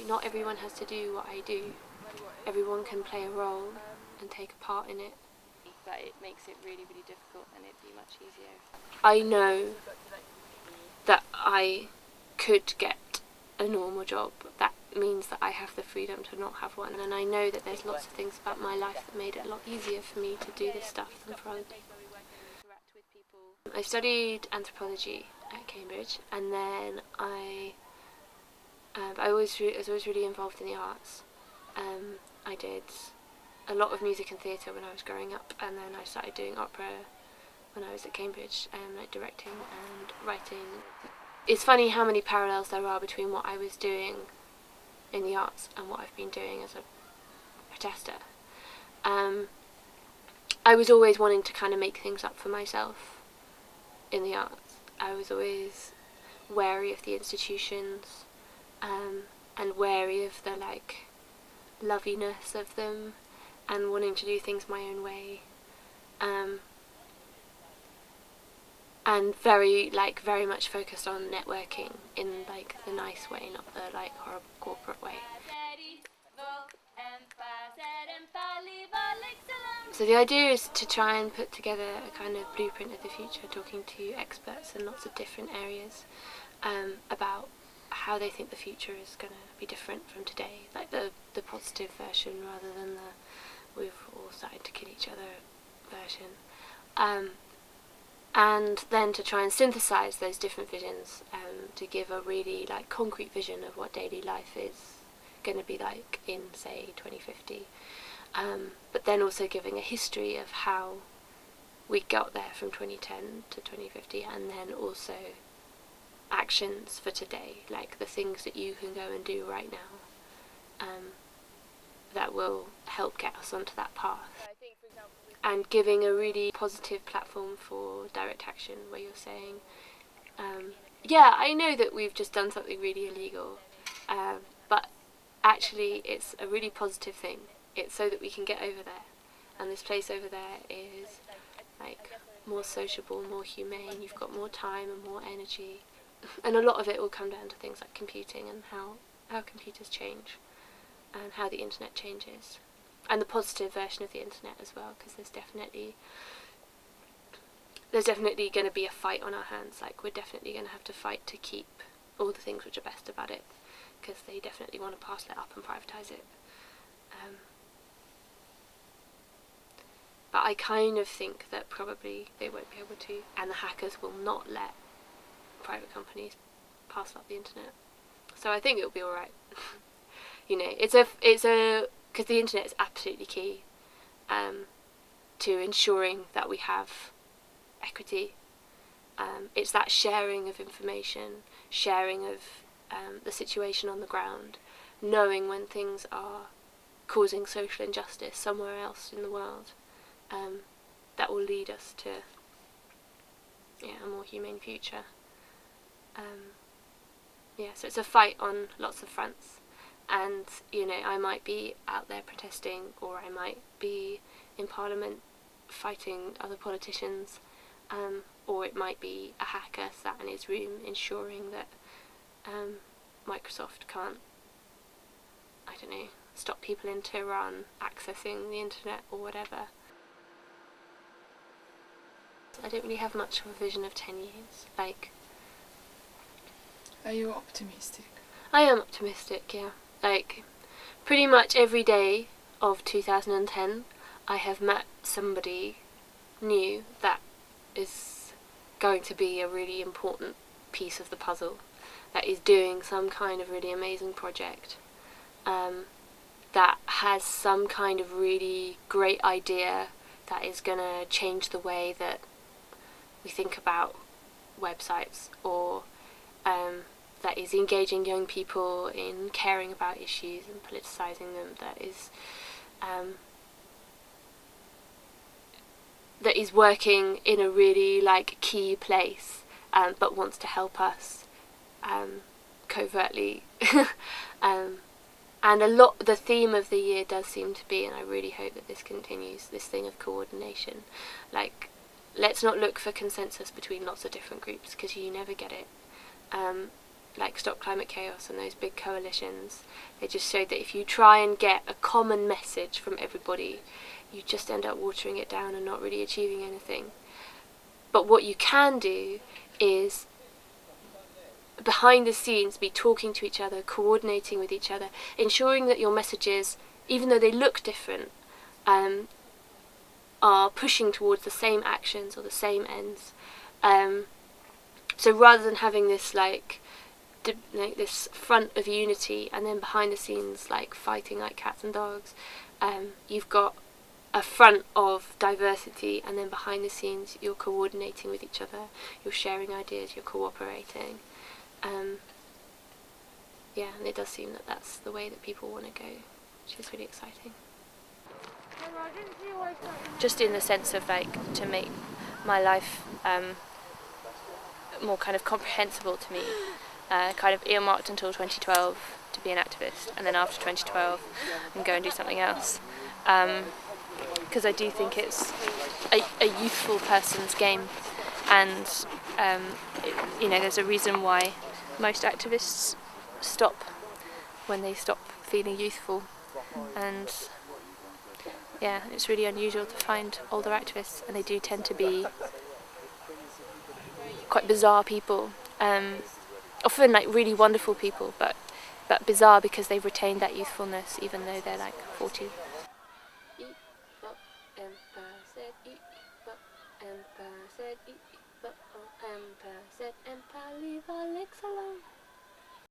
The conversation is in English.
not everyone has to do what I do. Everyone can play a role and take a part in it. But it makes it really, really difficult, and it'd be much easier. I know that I could get a normal job. That means that I have the freedom to not have one, and I know that there's lots of things about my life that made it a lot easier for me to do this stuff than for others. I studied anthropology at Cambridge, and then I was always really involved in the arts. I did a lot of music and theatre when I was growing up, and then I started doing opera when I was at Cambridge, like directing and writing. It's funny how many parallels there are between what I was doing in the arts and what I've been doing as a protester. I was always wanting to kind of make things up for myself in the arts. I was always wary of the institutions, and wary of the loviness of them, and wanting to do things my own way, and very much focused on networking in the nice way, not the horrible corporate way. So the idea is to try and put together a kind of blueprint of the future, talking to experts in lots of different areas about how they think the future is going to be different from today, like the positive version rather than the we've all started to kill each other version. And then to try and synthesize those different visions to give a really concrete vision of what daily life is going to be like in, say, 2050. But then also giving a history of how we got there from 2010 to 2050, and then also actions for today, like the things that you can go and do right now that will help get us onto that path. And giving a really positive platform for direct action, where you're saying, yeah, I know that we've just done something really illegal, but actually it's a really positive thing. It's so that we can get over there, and this place over there is more sociable, more humane, you've got more time and more energy, and a lot of it will come down to things like computing and how computers change and how the internet changes, and the positive version of the internet as well, because there's definitely going to be a fight on our hands. We're definitely going to have to fight to keep all the things which are best about it, because they definitely want to parcel it up and privatise it. But I kind of think that probably they won't be able to, and the hackers will not let private companies parcel up the internet. So I think it'll be alright. It's because the internet is absolutely key to ensuring that we have equity. It's that sharing of information, sharing of the situation on the ground, knowing when things are causing social injustice somewhere else in the world, that will lead us to a more humane future. So it's a fight on lots of fronts, and I might be out there protesting, or I might be in Parliament fighting other politicians, or it might be a hacker sat in his room ensuring that Microsoft can't, stop people in Tehran accessing the internet or whatever. I don't really have much of a vision of 10 years. Are you optimistic? I am optimistic, yeah. Pretty much every day of 2010, I have met somebody new that is going to be a really important piece of the puzzle, that is doing some kind of really amazing project, that has some kind of really great idea that is going to change the way that we think about websites, or that is engaging young people in caring about issues and politicising them, that is working in a really key place, but wants to help us covertly. And the theme of the year does seem to be, and I really hope that this continues, this thing of coordination. Let's not look for consensus between lots of different groups, because you never get it. like Stop Climate Chaos and those big coalitions, they just showed that if you try and get a common message from everybody, you just end up watering it down and not really achieving anything. But what you can do is, behind the scenes, be talking to each other, coordinating with each other, ensuring that your messages, even though they look different, are pushing towards the same actions or the same ends. So rather than having this this front of unity and then behind the scenes fighting like cats and dogs, you've got a front of diversity, and then behind the scenes you're coordinating with each other, you're sharing ideas, you're cooperating. Yeah, and it does seem that that's the way that people want to go, which is really exciting. Just in the sense of to make my life more kind of comprehensible to me, kind of earmarked until 2012 to be an activist, and then after 2012 and go and do something else, because I do think it's a youthful person's game, and there's a reason why most activists stop when they stop feeling youthful, and yeah, it's really unusual to find older activists, and they do tend to be quite bizarre people, often really wonderful people, but bizarre because they've retained that youthfulness even though they're 40. Leave our legs alone.